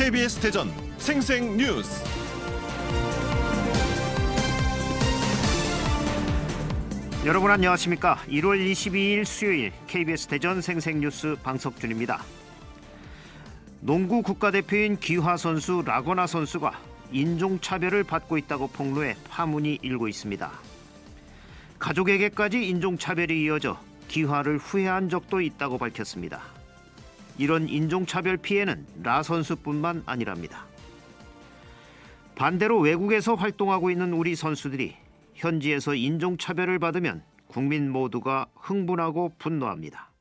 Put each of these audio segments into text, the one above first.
KBS 대전 생생 뉴스. 여러분 안녕하십니까? 1월 22일 수요일 KBS 대전 생생 뉴스 방석준입니다. 농구 국가대표인 기화 선수 라거나 선수가 인종차별을 받고 있다고 폭로해 파문이 일고 있습니다. 가족에게까지 인종차별이 이어져 기화를 후회한 적도 있다고 밝혔습니다. 이런 인종차별 피해는 라 선수뿐만 아니랍니다. 반대로 외국에서 활동하고 있는 우리 선수들이 현지에서 인종차별을 받으면 국민 모두가 흥분하고 분노합니다.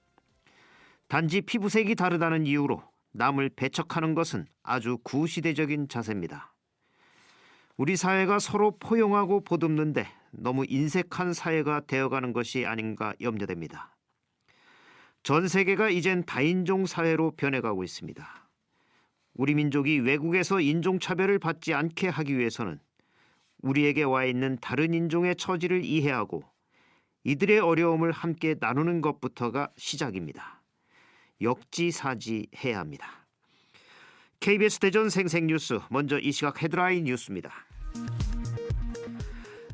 단지 피부색이 다르다는 이유로 남을 배척하는 것은 아주 구시대적인 자세입니다. 우리 사회가 서로 포용하고 보듬는데 너무 인색한 사회가 되어가는 것이 아닌가 염려됩니다. 전 세계가 이젠 다인종 사회로 변해가고 있습니다. 우리 민족이 외국에서 인종차별을 받지 않게 하기 위해서는 우리에게 와 있는 다른 인종의 처지를 이해하고 이들의 어려움을 함께 나누는 것부터가 시작입니다. 역지사지해야 합니다. KBS 대전 생생뉴스, 먼저 이 시각 헤드라인 뉴스입니다.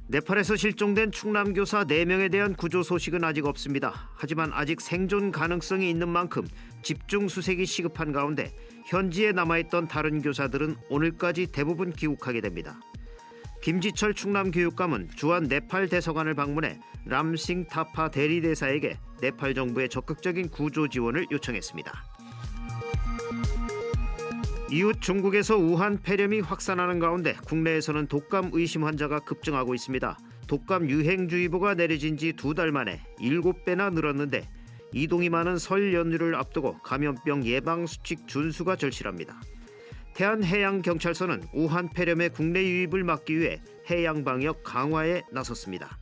네팔에서 실종된 충남교사 4명에 대한 구조 소식은 아직 없습니다. 하지만 아직 생존 가능성이 있는 만큼 집중 수색이 시급한 가운데 현지에 남아있던 다른 교사들은 오늘까지 대부분 귀국하게 됩니다. 김지철 충남교육감은 주한 네팔 대사관을 방문해 람싱 타파 대리대사에게 네팔 정부의 적극적인 구조 지원을 요청했습니다. 이웃 중국에서 우한 폐렴이 확산하는 가운데 국내에서는 독감 의심 환자가 급증하고 있습니다. 독감 유행주의보가 내려진 지 2달 만에 7배나 늘었는데 이동이 많은 설 연휴를 앞두고 감염병 예방 수칙 준수가 절실합니다. 태안해양경찰서는 우한 폐렴의 국내 유입을 막기 위해 해양방역 강화에 나섰습니다.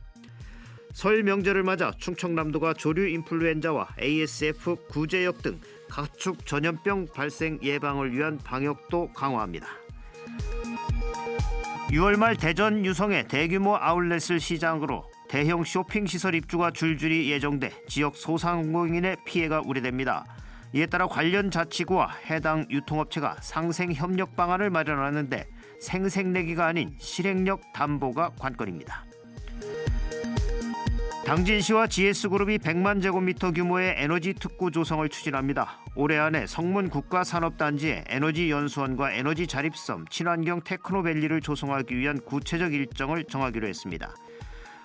설 명절을 맞아 충청남도가 조류 인플루엔자와 ASF 구제역 등 가축 전염병 발생 예방을 위한 방역도 강화합니다. 6월 말 대전 유성의 대규모 아울렛을 시작으로 대형 쇼핑시설 입주가 줄줄이 예정돼 지역 소상공인의 피해가 우려됩니다. 이에 따라 관련 자치구와 해당 유통업체가 상생협력 방안을 마련하는데 생색내기가 아닌 실행력 담보가 관건입니다. 당진시와 GS그룹이 100만 제곱미터 규모의 에너지 특구 조성을 추진합니다. 올해 안에 성문 국가산업단지에 에너지 연수원과 에너지 자립섬, 친환경 테크노밸리를 조성하기 위한 구체적 일정을 정하기로 했습니다.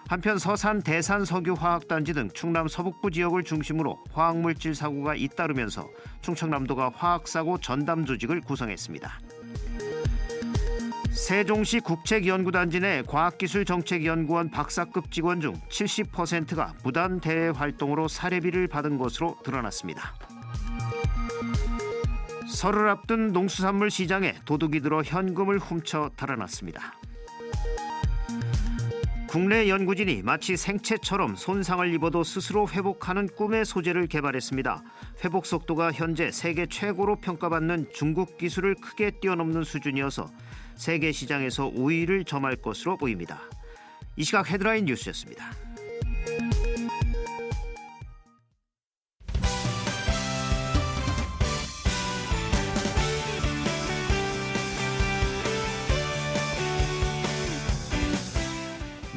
한편 서산 대산 석유화학단지 등 충남 서북부 지역을 중심으로 화학물질 사고가 잇따르면서 충청남도가 화학사고 전담 조직을 구성했습니다. 세종시 국책연구단지 내 과학기술정책연구원 박사급 직원 중 70%가 무단 대외 활동으로 사례비를 받은 것으로 드러났습니다. 설을 앞둔 농수산물 시장에 도둑이 들어 현금을 훔쳐 달아났습니다. 국내 연구진이 마치 생체처럼 손상을 입어도 스스로 회복하는 꿈의 소재를 개발했습니다. 회복 속도가 현재 세계 최고로 평가받는 중국 기술을 크게 뛰어넘는 수준이어서 세계 시장에서 우위를 점할 것으로 보입니다. 이 시각 헤드라인 뉴스였습니다.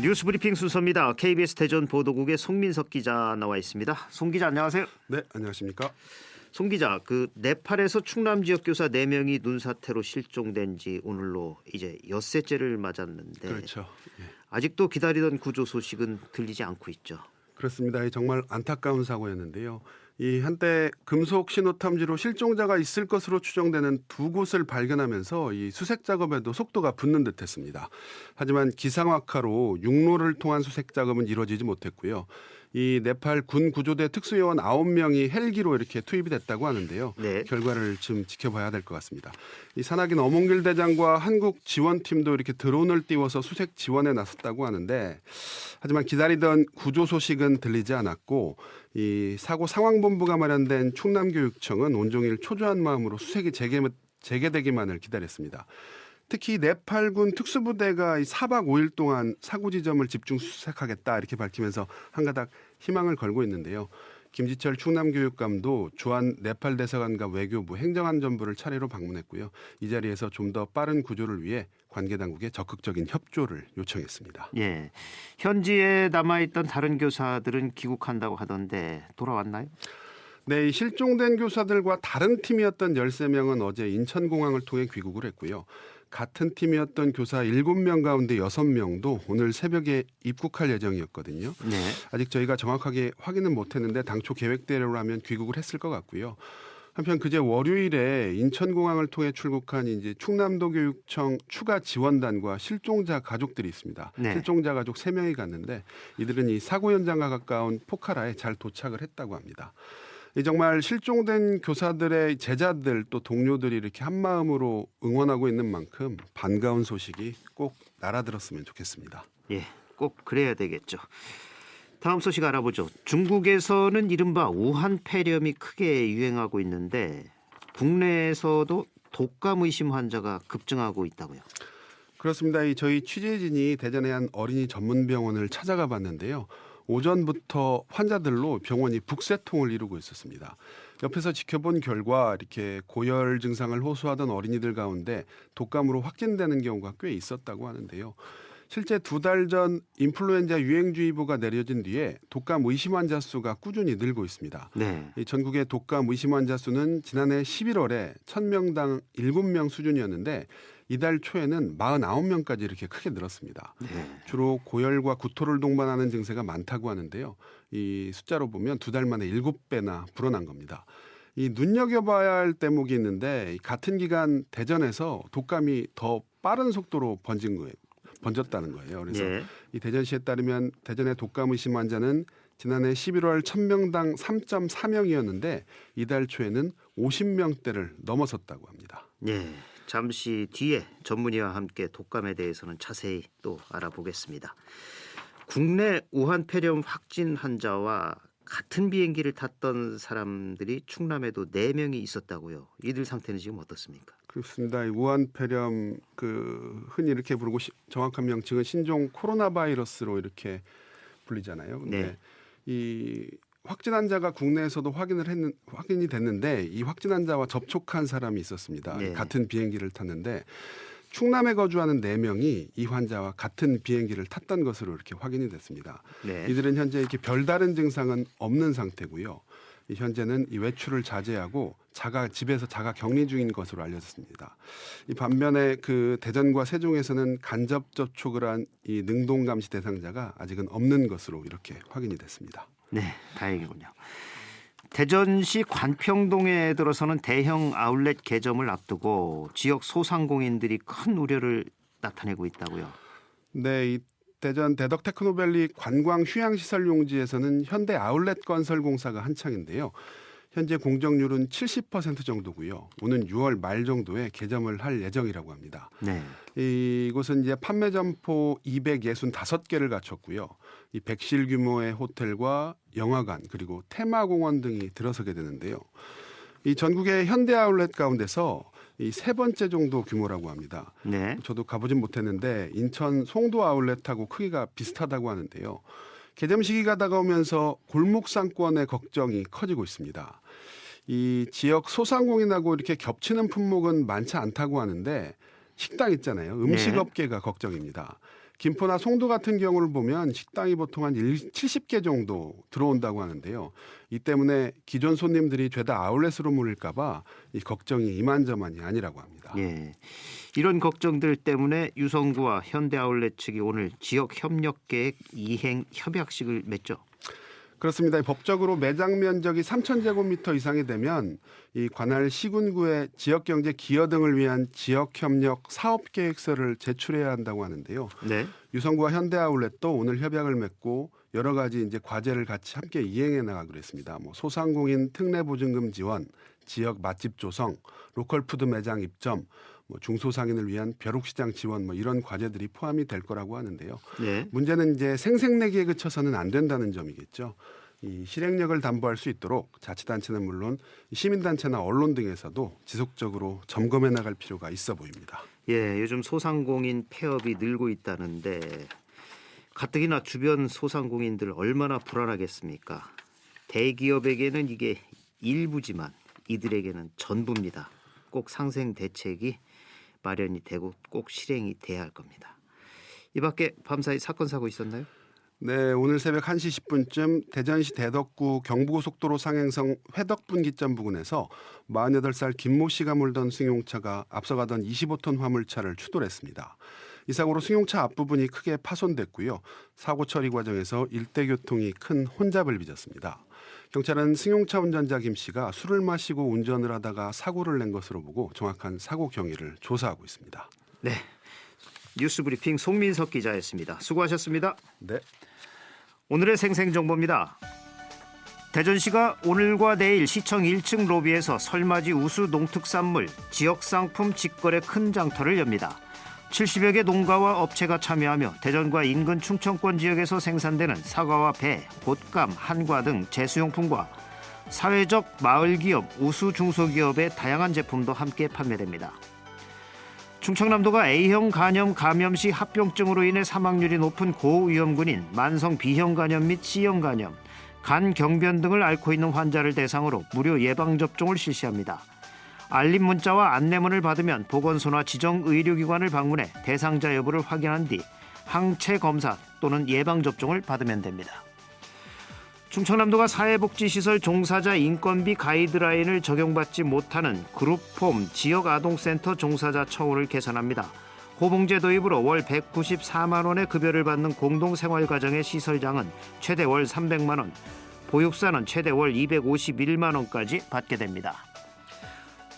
뉴스 브리핑 순서입니다. KBS 대전 보도국의 송민석 기자 나와 있습니다. 송 기자 안녕하세요. 네, 안녕하십니까. 송 기자, 네팔에서 충남 지역 교사 4명이 눈사태로 실종된 지 오늘로 이제 엿새째를 맞았는데 그렇죠. 예. 아직도 기다리던 구조 소식은 들리지 않고 있죠. 그렇습니다. 정말 안타까운 사고였는데요. 이 한때 금속 신호탐지로 실종자가 있을 것으로 추정되는 2곳을 발견하면서 이 수색 작업에도 속도가 붙는 듯했습니다. 하지만 기상악화로 육로를 통한 수색 작업은 이루어지지 못했고요. 이 네팔 군 구조대 특수요원 9명이 헬기로 이렇게 투입이 됐다고 하는데요. 네. 결과를 좀 지켜봐야 될 것 같습니다. 이 산악인 어몽길 대장과 한국 지원팀도 이렇게 드론을 띄워서 수색 지원에 나섰다고 하는데 하지만 기다리던 구조 소식은 들리지 않았고 이 사고 상황본부가 마련된 충남교육청은 온종일 초조한 마음으로 수색이 재개되기만을 기다렸습니다. 특히 네팔군 특수부대가 4박 5일 동안 사고 지점을 집중 수색하겠다 이렇게 밝히면서 한가닥 희망을 걸고 있는데요. 김지철 충남교육감도 주한 네팔 대사관과 외교부, 행정안전부를 차례로 방문했고요. 이 자리에서 좀 더 빠른 구조를 위해 관계 당국에 적극적인 협조를 요청했습니다. 예, 현지에 남아있던 다른 교사들은 귀국한다고 하던데 돌아왔나요? 네, 이 실종된 교사들과 다른 팀이었던 13명은 어제 인천공항을 통해 귀국을 했고요. 같은 팀이었던 교사 7명 가운데 6명도 오늘 새벽에 입국할 예정이었거든요. 네. 아직 저희가 정확하게 확인은 못했는데 당초 계획대로라면 귀국을 했을 것 같고요. 한편 그제 월요일에 인천공항을 통해 출국한 이제 충남도 교육청 추가 지원단과 실종자 가족들이 있습니다. 네. 실종자 가족 3명이 갔는데 이들은 이 사고 현장과 가까운 포카라에 잘 도착을 했다고 합니다. 정말 실종된 교사들의 제자들 또 동료들이 이렇게 한 마음으로 응원하고 있는 만큼 반가운 소식이 꼭 날아들었으면 좋겠습니다. 예, 꼭 그래야 되겠죠. 다음 소식 알아보죠. 중국에서는 이른바 우한 폐렴이 크게 유행하고 있는데 국내에서도 독감 의심 환자가 급증하고 있다고요. 그렇습니다. 저희 취재진이 대전의 한 어린이 전문병원을 찾아가 봤는데요. 오전부터 환자들로 병원이 북새통을 이루고 있었습니다. 옆에서 지켜본 결과 이렇게 고열 증상을 호소하던 어린이들 가운데 독감으로 확진되는 경우가 꽤 있었다고 하는데요. 실제 2달 전 인플루엔자 유행주의보가 내려진 뒤에 독감 의심 환자 수가 꾸준히 늘고 있습니다. 네. 전국의 독감 의심 환자 수는 지난해 11월에 1000명당 7명 수준이었는데 이달 초에는 49명까지 이렇게 크게 늘었습니다. 네. 주로 고열과 구토를 동반하는 증세가 많다고 하는데요. 이 숫자로 보면 2달 만에 7배나 불어난 겁니다. 이 눈여겨봐야 할 대목이 있는데 같은 기간 대전에서 독감이 더 빠른 속도로 번졌다는 거예요. 그래서 예. 이 대전시에 따르면 대전의 독감 의심 환자는 지난해 11월 1000명당 3.4명이었는데 이달 초에는 50명대를 넘어섰다고 합니다. 네. 잠시 뒤에 전문의와 함께 독감에 대해서는 자세히 또 알아보겠습니다. 국내 우한 폐렴 확진 환자와 같은 비행기를 탔던 사람들이 충남에도 4명이 있었다고요. 이들 상태는 지금 어떻습니까? 그렇습니다. 우한 폐렴 흔히 이렇게 부르고 정확한 명칭은 신종 코로나 바이러스로 이렇게 불리잖아요. 근데 네. 이 확진 환자가 국내에서도 확인이 됐는데 이 확진 환자와 접촉한 사람이 있었습니다. 네. 같은 비행기를 탔는데 충남에 거주하는 4명이 이 환자와 같은 비행기를 탔던 것으로 이렇게 확인이 됐습니다. 네. 이들은 현재 이렇게 별다른 증상은 없는 상태고요. 현재는 이 외출을 자제하고 집에서 자가 격리 중인 것으로 알려졌습니다. 이 반면에 그 대전과 세종에서는 간접 접촉을 한 이 능동 감시 대상자가 아직은 없는 것으로 이렇게 확인이 됐습니다. 네, 다행이군요. 대전시 관평동에 들어서는 대형 아울렛 개점을 앞두고 지역 소상공인들이 큰 우려를 나타내고 있다고요. 네, 이 대전 대덕 테크노밸리 관광 휴양시설 용지에서는 현대 아울렛 건설 공사가 한창인데요. 현재 공정률은 70% 정도고요. 오는 6월 말 정도에 개점을 할 예정이라고 합니다. 네. 이곳은 이제 판매 점포 265개를 갖췄고요. 이 100실 규모의 호텔과 영화관 그리고 테마공원 등이 들어서게 되는데요. 이 전국의 현대 아울렛 가운데서 이 3번째 정도 규모라고 합니다. 네. 저도 가보진 못했는데 인천 송도 아울렛하고 크기가 비슷하다고 하는데요. 개점 시기가 다가오면서 골목 상권의 걱정이 커지고 있습니다. 이 지역 소상공인하고 이렇게 겹치는 품목은 많지 않다고 하는데 식당 있잖아요. 음식업계가 걱정입니다. 김포나 송도 같은 경우를 보면 식당이 보통 한 70개 정도 들어온다고 하는데요. 이 때문에 기존 손님들이 죄다 아울렛으로 몰릴까 봐 이 걱정이 이만저만이 아니라고 합니다. 예. 이런 걱정들 때문에 유성구와 현대아울렛 측이 오늘 지역 협력 계획 이행 협약식을 맺죠. 그렇습니다. 법적으로 매장 면적이 3,000제곱미터 이상이 되면 이 관할 시군구의 지역경제 기여 등을 위한 지역협력 사업계획서를 제출해야 한다고 하는데요. 네. 유성구와 현대아울렛도 오늘 협약을 맺고 여러 가지 이제 과제를 같이 함께 이행해 나가기로 했습니다. 소상공인 특례보증금 지원, 지역 맛집 조성, 로컬푸드 매장 입점, 중소상인을 위한 벼룩시장 지원 이런 과제들이 포함이 될 거라고 하는데요. 네. 문제는 이제 생색내기에 그쳐서는 안 된다는 점이겠죠. 이 실행력을 담보할 수 있도록 자치단체는 물론 시민단체나 언론 등에서도 지속적으로 점검해 나갈 필요가 있어 보입니다. 예, 요즘 소상공인 폐업이 늘고 있다는데 가뜩이나 주변 소상공인들 얼마나 불안하겠습니까? 대기업에게는 이게 일부지만 이들에게는 전부입니다. 꼭 상생 대책이 마련이 되고 꼭 실행이 돼야 할 겁니다. 이 밖에 밤사이 사건 사고 있었나요? 네, 오늘 새벽 1시 10분쯤 대전시 대덕구 경부고속도로 상행선 회덕분기점 부근에서 48살 김모 씨가 몰던 승용차가 앞서가던 25톤 화물차를 추돌했습니다. 이 사고로 승용차 앞부분이 크게 파손됐고요. 사고 처리 과정에서 일대 교통이 큰 혼잡을 빚었습니다. 경찰은 승용차 운전자 김 씨가 술을 마시고 운전을 하다가 사고를 낸 것으로 보고 정확한 사고 경위를 조사하고 있습니다. 네, 뉴스브리핑 송민석 기자였습니다. 수고하셨습니다. 네. 오늘의 생생정보입니다. 대전시가 오늘과 내일 시청 1층 로비에서 설맞이 우수 농특산물 지역상품 직거래 큰 장터를 엽니다. 70여 개 농가와 업체가 참여하며 대전과 인근 충청권 지역에서 생산되는 사과와 배, 곶감, 한과 등 제수용품과 사회적 마을기업, 우수 중소기업의 다양한 제품도 함께 판매됩니다. 충청남도가 A형 간염 감염 시 합병증으로 인해 사망률이 높은 고위험군인 만성 B형 간염 및 C형 간염, 간 경변 등을 앓고 있는 환자를 대상으로 무료 예방접종을 실시합니다. 알림 문자와 안내문을 받으면 보건소나 지정 의료기관을 방문해 대상자 여부를 확인한 뒤 항체 검사 또는 예방접종을 받으면 됩니다. 충청남도가 사회복지시설 종사자 인건비 가이드라인을 적용받지 못하는 그룹홈 지역아동센터 종사자 처우를 개선합니다. 호봉제 도입으로 월 194만 원의 급여를 받는 공동생활가정의 시설장은 최대 월 300만 원, 보육사는 최대 월 251만 원까지 받게 됩니다.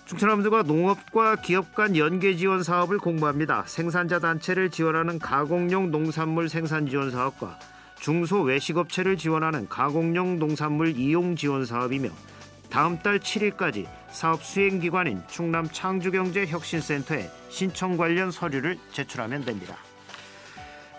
충청남도가 농업과 기업 간 연계 지원 사업을 공모합니다. 생산자 단체를 지원하는 가공용 농산물 생산 지원 사업과 중소 외식업체를 지원하는 가공용 농산물 이용 지원 사업이며 다음 달 7일까지 사업 수행기관인 충남 창조경제혁신센터에 신청 관련 서류를 제출하면 됩니다.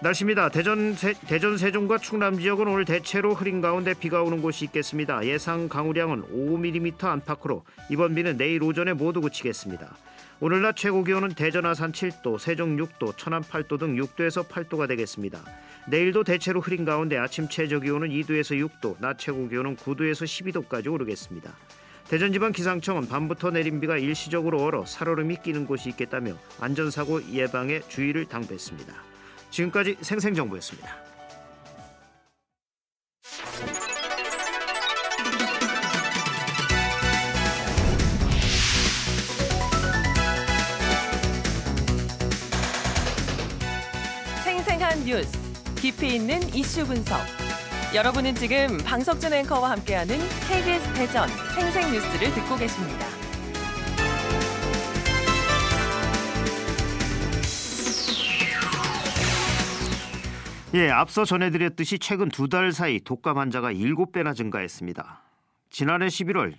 날씨입니다. 대전, 세종과 충남 지역은 오늘 대체로 흐린 가운데 비가 오는 곳이 있겠습니다. 예상 강우량은 5mm 안팎으로 이번 비는 내일 오전에 모두 그치겠습니다. 오늘 낮 최고 기온은 대전 아산 7도, 세종 6도, 천안 8도 등 6도에서 8도가 되겠습니다. 내일도 대체로 흐린 가운데 아침 최저 기온은 2도에서 6도, 낮 최고 기온은 9도에서 12도까지 오르겠습니다. 대전지방 기상청은 밤부터 내린 비가 일시적으로 얼어 살얼음이 끼는 곳이 있겠다며 안전사고 예방에 주의를 당부했습니다. 지금까지 생생정보였습니다. 생생한 뉴스, 깊이 있는 이슈 분석. 여러분은 지금 방석준 앵커와 함께하는 KBS 대전 생생뉴스를 듣고 계십니다. 예, 앞서 전해드렸듯이 최근 2달 사이 독감 환자가 7배나 증가했습니다. 지난해 11월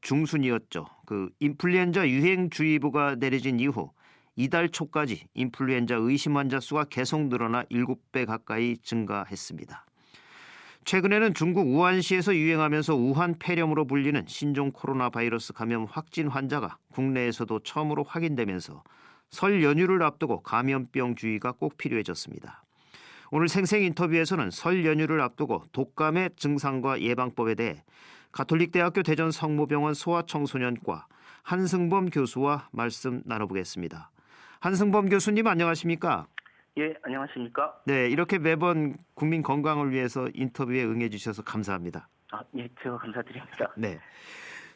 중순이었죠. 그 인플루엔자 유행주의보가 내려진 이후 이달 초까지 인플루엔자 의심 환자 수가 계속 늘어나 7배 가까이 증가했습니다. 최근에는 중국 우한시에서 유행하면서 우한 폐렴으로 불리는 신종 코로나 바이러스 감염 확진 환자가 국내에서도 처음으로 확인되면서 설 연휴를 앞두고 감염병 주의가 꼭 필요해졌습니다. 오늘 생생 인터뷰에서는 설 연휴를 앞두고 독감의 증상과 예방법에 대해 가톨릭대학교 대전 성모병원 소아청소년과 한승범 교수와 말씀 나눠보겠습니다. 한승범 교수님 안녕하십니까? 예, 안녕하십니까? 네, 이렇게 매번 국민 건강을 위해서 인터뷰에 응해 주셔서 감사합니다. 예, 제가 감사드립니다. 네.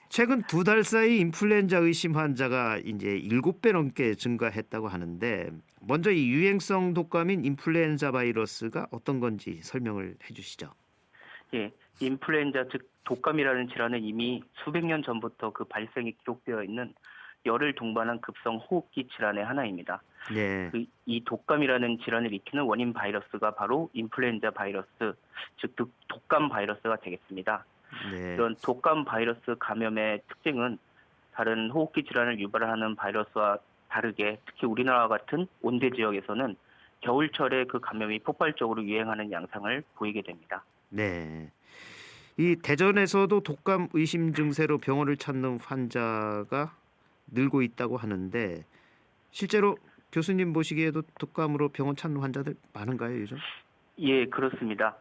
최근 2달 사이 인플루엔자 의심 환자가 이제 7배 넘게 증가했다고 하는데 먼저 이 유행성 독감인 인플루엔자 바이러스가 어떤 건지 설명을 해 주시죠. 예, 인플루엔자 즉 독감이라는 질환은 이미 수백 년 전부터 그 발생이 기록되어 있는 열을 동반한 급성 호흡기 질환의 하나입니다. 네. 이 독감이라는 질환을 일으키는 원인 바이러스가 바로 인플루엔자 바이러스, 즉 독감 바이러스가 되겠습니다. 네. 이런 독감 바이러스 감염의 특징은 다른 호흡기 질환을 유발하는 바이러스와 다르게 특히 우리나라와 같은 온대 지역에서는 겨울철에 그 감염이 폭발적으로 유행하는 양상을 보이게 됩니다. 네. 이 대전에서도 독감 의심 증세로 병원을 찾는 환자가 늘고 있다고 하는데 실제로 교수님 보시기에도 독감으로 병원 찾는 환자들 많은가요, 요즘? 예, 그렇습니다.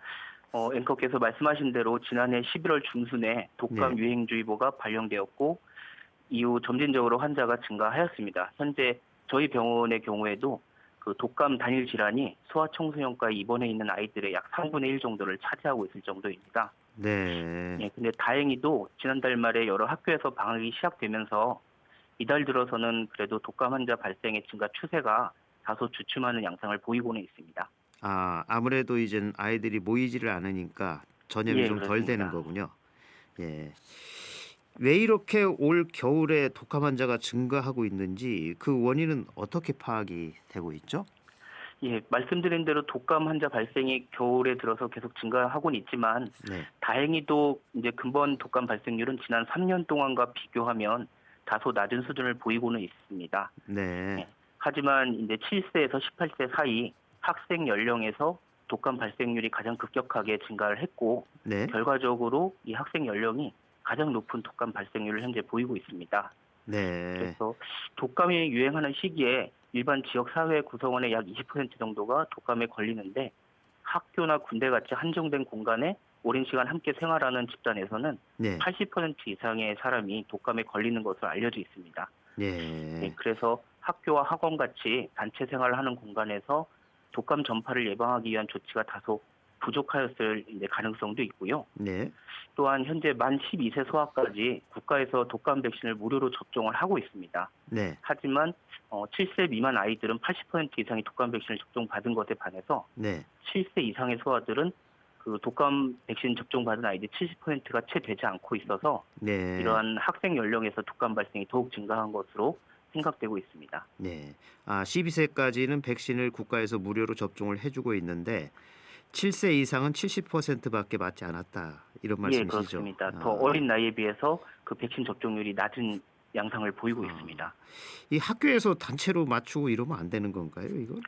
앵커께서 말씀하신 대로 지난해 11월 중순에 독감 네. 유행주의보가 발령되었고 이후 점진적으로 환자가 증가하였습니다. 현재 저희 병원의 경우에도 그 독감 단일 질환이 소아청소년과에 입원해 있는 아이들의 약 3분의 1 정도를 차지하고 있을 정도입니다. 네. 예, 근데 다행히도 지난달 말에 여러 학교에서 방학이 시작되면서 이달 들어서는 그래도 독감 환자 발생의 증가 추세가 다소 주춤하는 양상을 보이고는 있습니다. 아무래도 이젠 아이들이 모이지를 않으니까 전염이 예, 좀 덜 그렇습니다. 되는 거군요. 예. 왜 이렇게 올 겨울에 독감 환자가 증가하고 있는지 그 원인은 어떻게 파악이 되고 있죠? 예, 말씀드린 대로 독감 환자 발생이 겨울에 들어서 계속 증가하고는 있지만 네. 다행히도 이제 근본 독감 발생률은 지난 3년 동안과 비교하면 다소 낮은 수준을 보이고는 있습니다. 네. 하지만 이제 7세에서 18세 사이 학생 연령에서 독감 발생률이 가장 급격하게 증가를 했고 네. 결과적으로 이 학생 연령이 가장 높은 독감 발생률을 현재 보이고 있습니다. 네. 그래서 독감이 유행하는 시기에 일반 지역 사회 구성원의 약 20% 정도가 독감에 걸리는데 학교나 군대 같이 한정된 공간에 오랜 시간 함께 생활하는 집단에서는 네. 80% 이상의 사람이 독감에 걸리는 것으로 알려져 있습니다. 네. 그래서 학교와 학원 같이 단체 생활을 하는 공간에서 독감 전파를 예방하기 위한 조치가 다소 부족하였을 이제 가능성도 있고요. 네. 또한 현재 만 12세 소아까지 국가에서 독감 백신을 무료로 접종을 하고 있습니다. 네. 하지만 7세 미만 아이들은 80% 이상이 독감 백신을 접종받은 것에 반해서 네. 7세 이상의 소아들은 그 독감 백신 접종받은 아이들 70%가 채 되지 않고 있어서 네. 이러한 학생 연령에서 독감 발생이 더욱 증가한 것으로 생각되고 있습니다. 네. 12세까지는 백신을 국가에서 무료로 접종을 해주고 있는데 7세 이상은 70%밖에 맞지 않았다. 이런 예, 말씀이시죠? 그렇습니다. 더 어린 나이에 비해서 그 백신 접종률이 낮은 양상을 보이고 있습니다. 이 학교에서 단체로 맞추고 이러면 안 되는 건가요, 이건?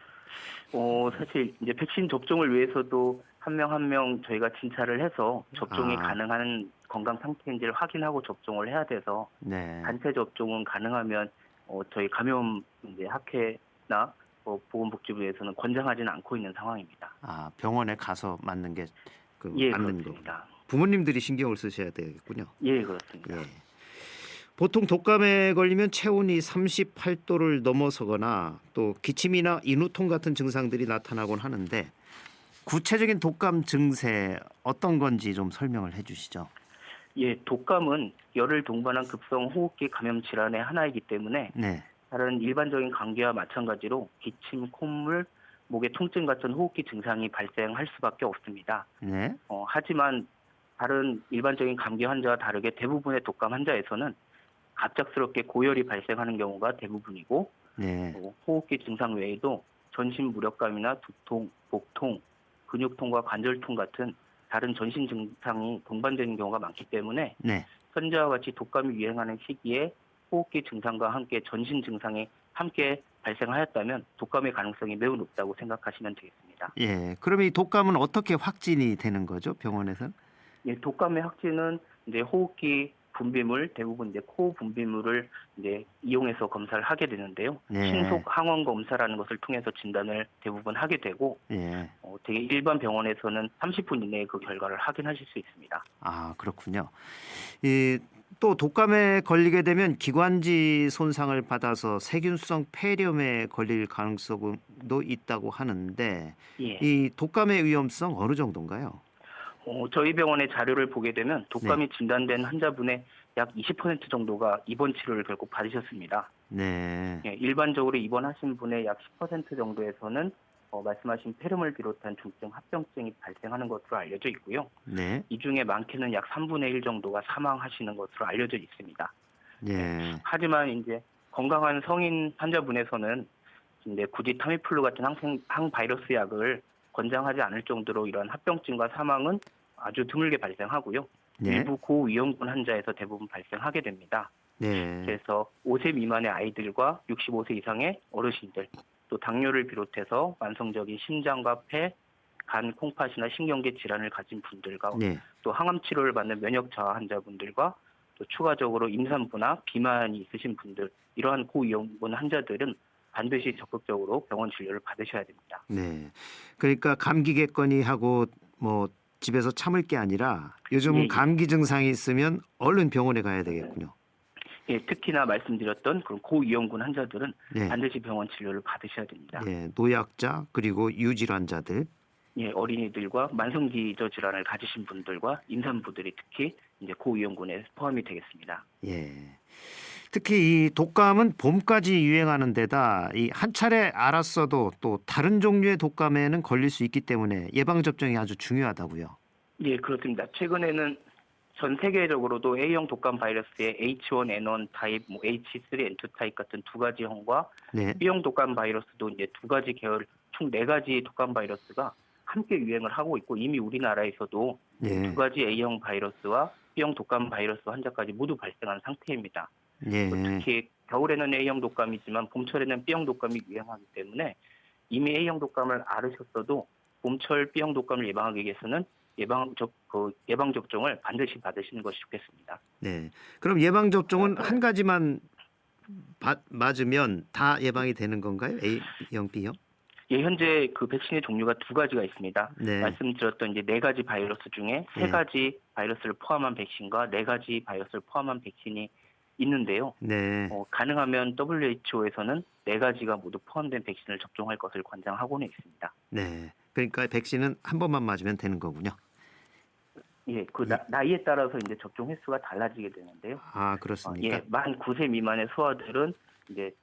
사실 이제 백신 접종을 위해서도 한 명 한 명 저희가 진찰을 해서 접종이 가능한 건강 상태인지를 확인하고 접종을 해야 돼서 네. 단체 접종은 가능하면 저희 감염 이제 학회나 보건복지부에서는 권장하지는 않고 있는 상황입니다. 병원에 가서 맞는 게 예, 맞는 그렇습니다. 거. 부모님들이 신경을 쓰셔야 되겠군요. 예, 그렇습니다. 예. 보통 독감에 걸리면 체온이 38도를 넘어서거나 또 기침이나 인후통 같은 증상들이 나타나곤 하는데 구체적인 독감 증세 어떤 건지 좀 설명을 해주시죠. 예, 독감은 열을 동반한 급성 호흡기 감염 질환의 하나이기 때문에 네. 다른 일반적인 감기와 마찬가지로 기침, 콧물, 목의 통증 같은 호흡기 증상이 발생할 수밖에 없습니다. 네. 하지만 다른 일반적인 감기 환자와 다르게 대부분의 독감 환자에서는 갑작스럽게 고열이 발생하는 경우가 대부분이고 네. 호흡기 증상 외에도 전신 무력감이나 두통, 복통, 근육통과 관절통 같은 다른 전신 증상이 동반되는 경우가 많기 때문에 네. 현재와 같이 독감이 유행하는 시기에 호흡기 증상과 함께 전신 증상이 함께 발생하였다면 독감의 가능성이 매우 높다고 생각하시면 되겠습니다. 예. 그럼 이 독감은 어떻게 확진이 되는 거죠, 병원에서는? 예, 독감의 확진은 이제 호흡기 분비물, 대부분 이제 코 분비물을 이제 이용해서 검사를 하게 되는데요. 네. 신속 항원 검사라는 것을 통해서 진단을 대부분 하게 되고, 예. 되게 일반 병원에서는 30분 이내에 그 결과를 확인하실 수 있습니다. 그렇군요. 또 독감에 걸리게 되면 기관지 손상을 받아서 세균성 폐렴에 걸릴 가능성도 있다고 하는데 예. 이 독감의 위험성 어느 정도인가요? 저희 병원의 자료를 보게 되면 독감이 진단된 환자분의 약 20% 정도가 입원 치료를 결국 받으셨습니다. 네. 예, 일반적으로 입원하신 분의 약 10% 정도에서는 말씀하신 폐렴을 비롯한 중증 합병증이 발생하는 것으로 알려져 있고요. 네. 이 중에 많게는 약 3분의 1 정도가 사망하시는 것으로 알려져 있습니다. 예. 하지만 이제 건강한 성인 환자분에서는 이제 굳이 타미플루 같은 항바이러스 약을 권장하지 않을 정도로 이런 합병증과 사망은 아주 드물게 발생하고요. 네. 일부 고위험군 환자에서 대부분 발생하게 됩니다. 네. 그래서 5세 미만의 아이들과 65세 이상의 어르신들, 또 당뇨를 비롯해서 만성적인 심장과 폐, 간, 콩팥이나 신경계 질환을 가진 분들과 네. 또 항암 치료를 받는 면역 저하 환자분들과 또 추가적으로 임산부나 비만이 있으신 분들, 이러한 고위험군 환자들은 반드시 적극적으로 병원 진료를 받으셔야 됩니다. 네. 그러니까 감기겠거니 하고 뭐 집에서 참을 게 아니라 요즘 예, 예. 감기 증상이 있으면 얼른 병원에 가야 되겠군요. 예, 특히나 말씀드렸던 그런 고위험군 환자들은 네. 반드시 병원 치료를 받으셔야 됩니다. 예, 노약자 그리고 유질환자들. 예, 어린이들과 만성기저 질환을 가지신 분들과 임산부들이 특히 이제 고위험군에 포함이 되겠습니다. 예. 특히 이 독감은 봄까지 유행하는 데다 이 한 차례 알았어도 또 다른 종류의 독감에는 걸릴 수 있기 때문에 예방 접종이 아주 중요하다고요. 예, 그렇습니다. 최근에는 전 세계적으로도 A형 독감 바이러스의 H1N1 타입, H3N2 타입 같은 두 가지 형과 네. B형 독감 바이러스도 이제 두 가지 계열, 총 네 가지 독감 바이러스가 함께 유행을 하고 있고 이미 우리나라에서도 예. 두 가지 A형 바이러스와 B형 독감 바이러스 환자까지 모두 발생한 상태입니다. 예. 특히 겨울에는 A형 독감이지만 봄철에는 B형 독감이 유행하기 때문에 이미 A형 독감을 앓으셨어도 봄철 B형 독감을 예방하기 위해서는 예방 접종을 반드시 받으시는 것이 좋겠습니다. 네. 그럼 예방 접종은 한 가지만 맞으면 다 예방이 되는 건가요? A형, B형? 예, 현재 그 백신의 종류가 두 가지가 있습니다. 네. 말씀드렸던 이제 네 가지 바이러스 중에 세 네. 가지 바이러스를 포함한 백신과 네 가지 바이러스를 포함한 백신이 있는데요. 네. 가능하면 WHO에서는 네 가지가 모두 포함된 백신을 접종할 것을 권장하고는 있습니다. 네. 그러니까 백신은 한 번만 맞으면 되는 거군요. 예, 나이에 따라서 이제 접종 횟수가 달라지게 되는데요. 아, 그렇습니까? 예, 만 9세 미만의 소아들은 이제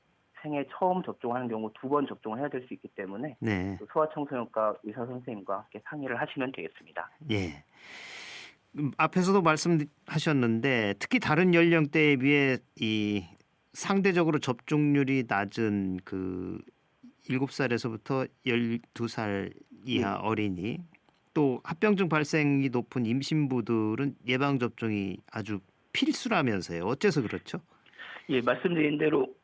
생애 처음 접종하는 경우 두 번 접종을 해야 될 수 있기 때문에 네. 소아청소년과 의사 선생님과 함께 상의를 하시면 되겠습니다. 예. 앞에서도 말씀하셨는데 특히 다른 연령대에 비해 이 상대적으로 접종률이 낮은 그 7살에서부터 12살 이하 어린이 또 합병증 발생이 높은 임신부들은 예방 접종이 아주 필수라면서요. 어째서 그렇죠? 예, 말씀드린 대로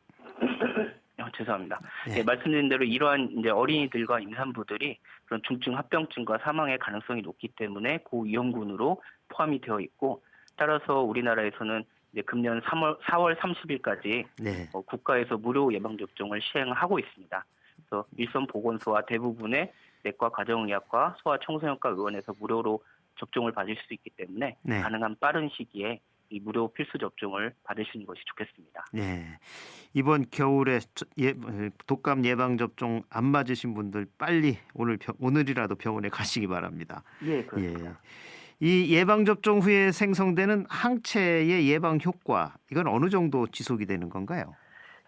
죄송합니다. 예. 예, 말씀드린 대로 이러한 이제 어린이들과 임산부들이 그런 중증 합병증과 사망의 가능성이 높기 때문에 고위험군으로 포함이 되어 있고 따라서 우리나라에서는 이제 금년 4월 30일까지 네. 국가에서 무료 예방 접종을 시행하고 있습니다. 그래서 일선 보건소와 대부분의 내과 가정의학과 소아청소년과 의원에서 무료로 접종을 받을 수 있기 때문에 네. 가능한 빠른 시기에 이 무료 필수 접종을 받으시는 것이 좋겠습니다. 네. 이번 겨울에 독감 예방 접종 안 맞으신 분들 빨리 오늘이라도 병원에 가시기 바랍니다. 예, 그렇습니다. 예. 이 예방 접종 후에 생성되는 항체의 예방 효과 이건 어느 정도 지속이 되는 건가요?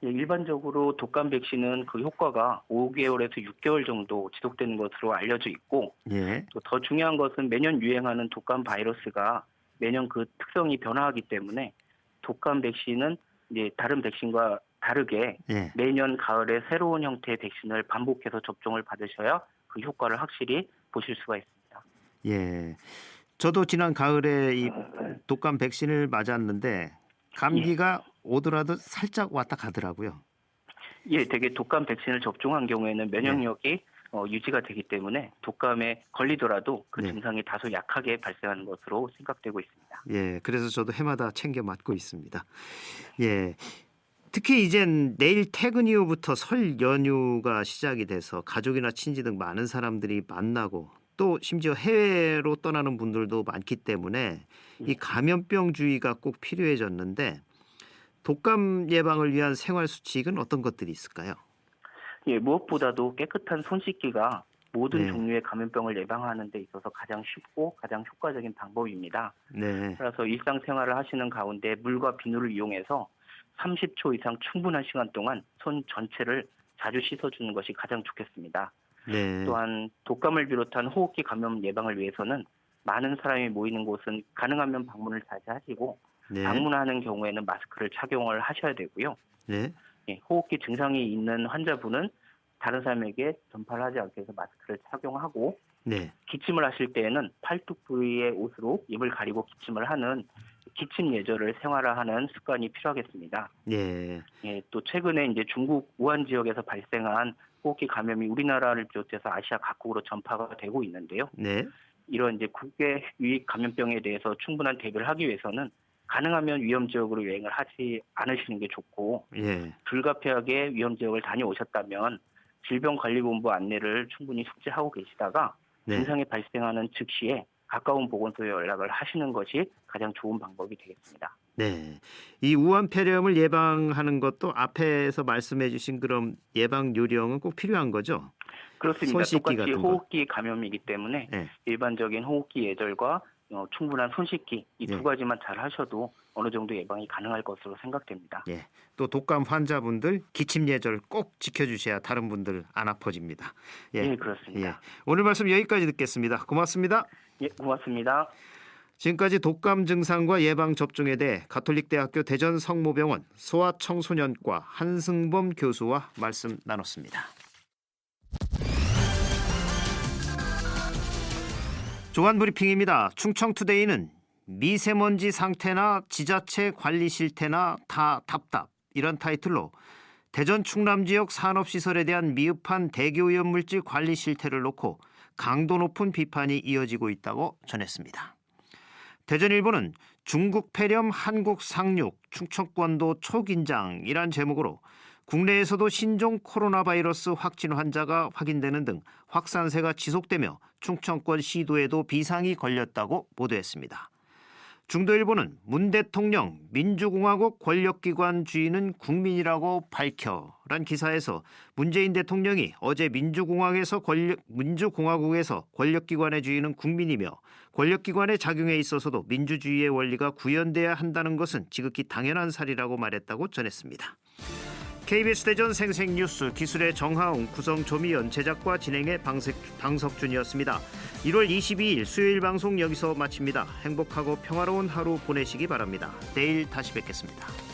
예, 일반적으로 독감 백신은 그 효과가 5개월에서 6개월 정도 지속되는 것으로 알려져 있고 예. 또 더 중요한 것은 매년 유행하는 독감 바이러스가 매년 그 특성이 변화하기 때문에 독감 백신은 이제 다른 백신과 다르게 예. 매년 가을에 새로운 형태의 백신을 반복해서 접종을 받으셔야 그 효과를 확실히 보실 수가 있습니다. 예. 저도 지난 가을에 이 독감 백신을 맞았는데 감기가 오더라도 살짝 왔다 가더라고요. 예, 되게 독감 백신을 접종한 경우에는 면역력이 유지가 되기 때문에 독감에 걸리더라도 그 네. 증상이 다소 약하게 발생하는 것으로 생각되고 있습니다. 예, 그래서 저도 해마다 챙겨 맞고 있습니다. 예, 특히 이젠 내일 퇴근 이후부터 설 연휴가 시작이 돼서 가족이나 친지 등 많은 사람들이 만나고 또 심지어 해외로 떠나는 분들도 많기 때문에 이 감염병 주의가 꼭 필요해졌는데 독감 예방을 위한 생활 수칙은 어떤 것들이 있을까요? 예, 무엇보다도 깨끗한 손 씻기가 모든 네. 종류의 감염병을 예방하는 데 있어서 가장 쉽고 가장 효과적인 방법입니다. 네, 따라서 일상생활을 하시는 가운데 물과 비누를 이용해서 30초 이상 충분한 시간 동안 손 전체를 자주 씻어주는 것이 가장 좋겠습니다. 네, 또한 독감을 비롯한 호흡기 감염 예방을 위해서는 많은 사람이 모이는 곳은 가능하면 방문을 자제하시고 네, 방문하는 경우에는 마스크를 착용을 하셔야 되고요. 네, 예, 호흡기 증상이 있는 환자분은 다른 사람에게 전파를 하지 않기 위해서 마스크를 착용하고 네, 기침을 하실 때에는 팔뚝 부위의 옷으로 입을 가리고 기침을 하는 기침 예절을 생활화하는 습관이 필요하겠습니다. 네, 예, 또 최근에 이제 중국 우한 지역에서 발생한 호흡기 감염이 우리나라를 비롯해서 아시아 각국으로 전파가 되고 있는데요. 네, 이런 이제 국외 유입 감염병에 대해서 충분한 대비를 하기 위해서는 가능하면 위험 지역으로 여행을 하지 않으시는 게 좋고 예, 불가피하게 위험 지역을 다녀오셨다면 질병관리본부 안내를 충분히 숙지하고 계시다가 네, 증상이 발생하는 즉시에 가까운 보건소에 연락을 하시는 것이 가장 좋은 방법이 되겠습니다. 네, 이 우한 폐렴을 예방하는 것도 앞에서 말씀해주신 그런 예방 요령은 꼭 필요한 거죠? 그렇습니다. 손 씻기 똑같이 같은 거. 호흡기 감염이기 때문에 네. 일반적인 호흡기 예절과 충분한 손 씻기 이 두 네. 가지만 잘 하셔도 어느 정도 예방이 가능할 것으로 생각됩니다. 예, 또 독감 환자분들 기침 예절 꼭 지켜주셔야 다른 분들 안 아파집니다. 예, 그렇습니다. 예, 오늘 말씀 여기까지 듣겠습니다. 고맙습니다. 예, 고맙습니다. 지금까지 독감 증상과 예방 접종에 대해 가톨릭대학교 대전 성모병원 소아청소년과 한승범 교수와 말씀 나눴습니다. 조간 브리핑입니다. 충청투데이는 미세먼지 상태나 지자체 관리 실태나 다 답답 이런 타이틀로 대전 충남 지역 산업시설에 대한 미흡한 대기오염물질 관리 실태를 놓고 강도 높은 비판이 이어지고 있다고 전했습니다. 대전일보는 중국 폐렴 한국 상륙 충청권도 초긴장이란 제목으로 국내에서도 신종 코로나 바이러스 확진 환자가 확인되는 등 확산세가 지속되며 충청권 시도에도 비상이 걸렸다고 보도했습니다. 중도일보는 문 대통령 민주공화국 권력기관 주인은 국민이라고 밝혀란 기사에서 문재인 대통령이 어제 민주공화국에서 권력기관의 주인은 국민이며 권력기관의 작용에 있어서도 민주주의의 원리가 구현돼야 한다는 것은 지극히 당연한 사실이라고 말했다고 전했습니다. KBS 대전 생생뉴스 기술의 정하웅, 구성 조미연, 제작과 진행의 방석준이었습니다. 1월 22일 수요일 방송 여기서 마칩니다. 행복하고 평화로운 하루 보내시기 바랍니다. 내일 다시 뵙겠습니다.